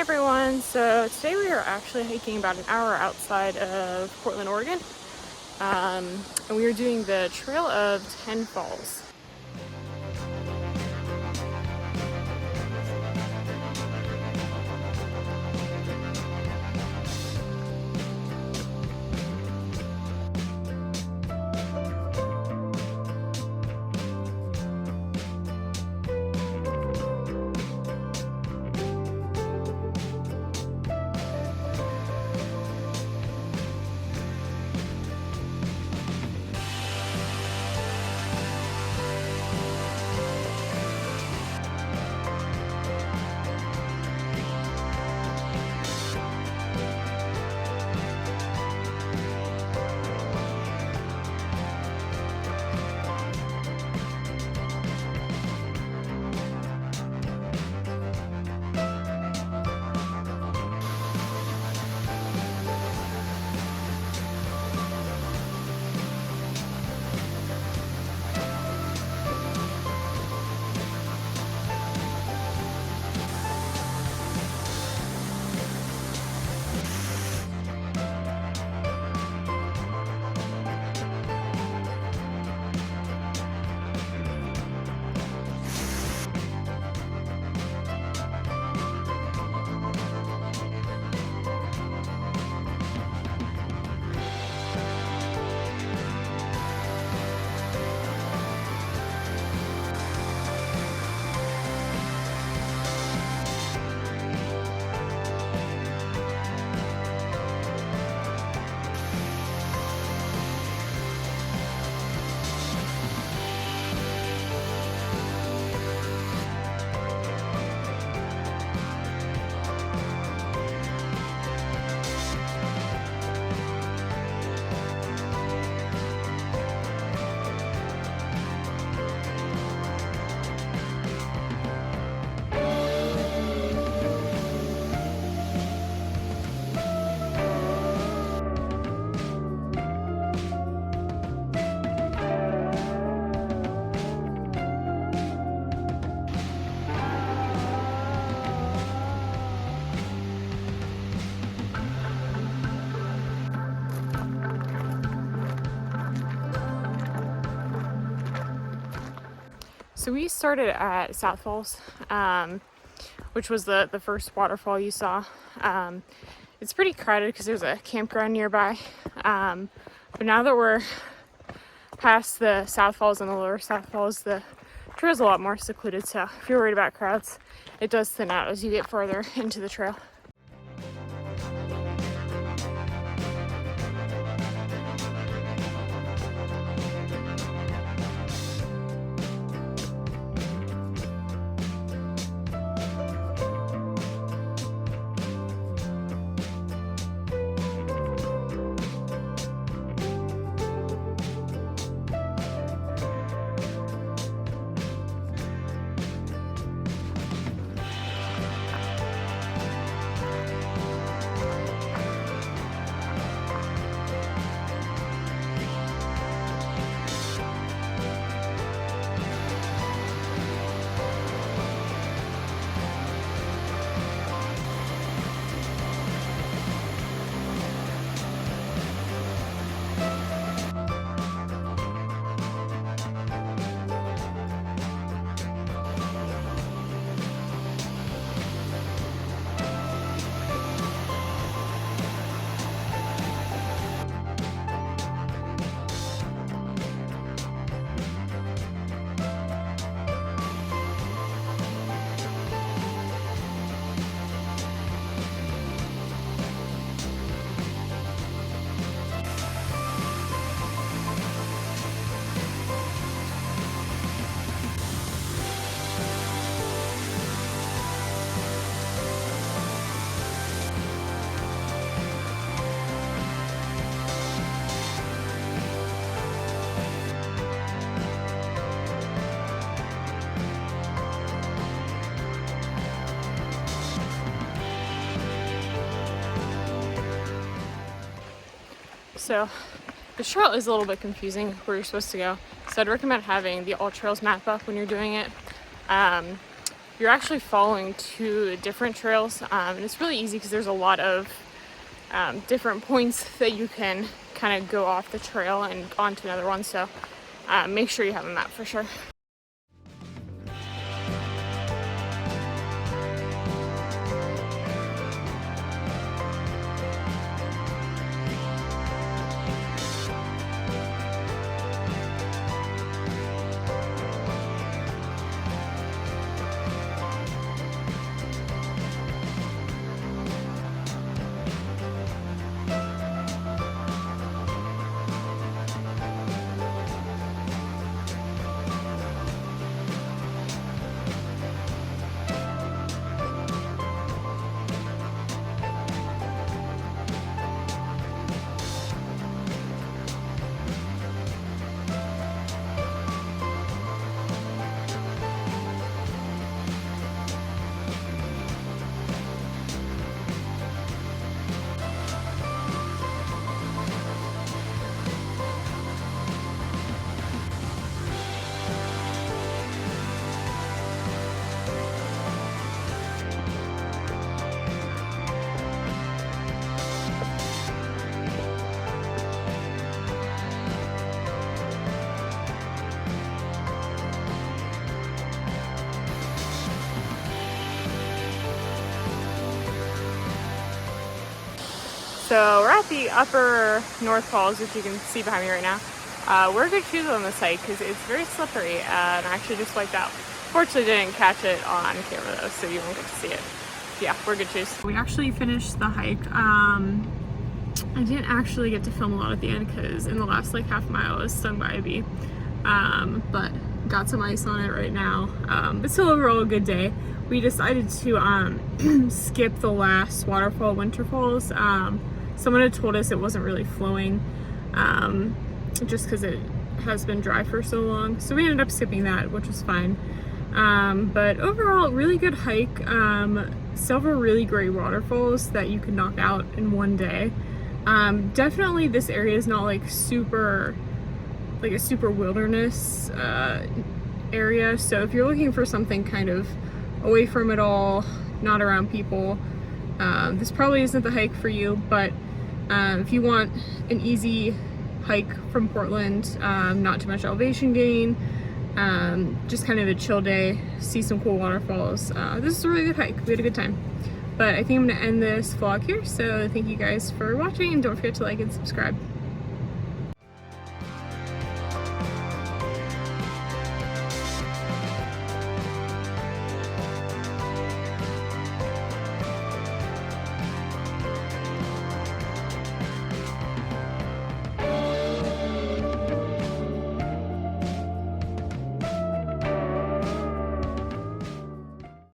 everyone, so today we are actually hiking about an hour outside of Portland, Oregon, and we are doing the Trail of 10 Falls. So we started at South Falls, which was the first waterfall you saw. It's pretty crowded because there's a campground nearby, but now that we're past the South Falls and the lower South Falls, the trail's a lot more secluded, so if you're worried about crowds, it does thin out as you get further into the trail. So the trail is a little bit confusing where you're supposed to go. So I'd recommend having the All Trails map up when you're doing it. You're you're actually following two different trails, and it's really easy because there's a lot of different points that you can kind of go off the trail and onto another one, so make sure you have a map for sure. So we're at the upper North Falls, which you can see behind me right now. Wear good shoes on this hike because it's very slippery, and I actually just wiped out. Fortunately didn't catch it on camera though, so you won't get to see it. Yeah, we're good shoes. We actually finished the hike. I didn't actually get to film a lot at the end because in the last like half mile I was stung by a bee. But got some ice on it right now. But still overall a good day. We decided to skip the last waterfall, Waterfalls. Someone had told us it wasn't really flowing, just because it has been dry for so long. So we ended up skipping that, which was fine. But overall, really good hike. Several really great waterfalls that you could knock out in one day. Definitely this area is not like a super wilderness area. So if you're looking for something kind of away from it all, not around people, this probably isn't the hike for you. But if you want an easy hike from Portland, not too much elevation gain, just kind of a chill day, see some cool waterfalls, this is a really good hike. We had a good time. But I think I'm gonna end this vlog here, so thank you guys for watching, and don't forget to like and subscribe.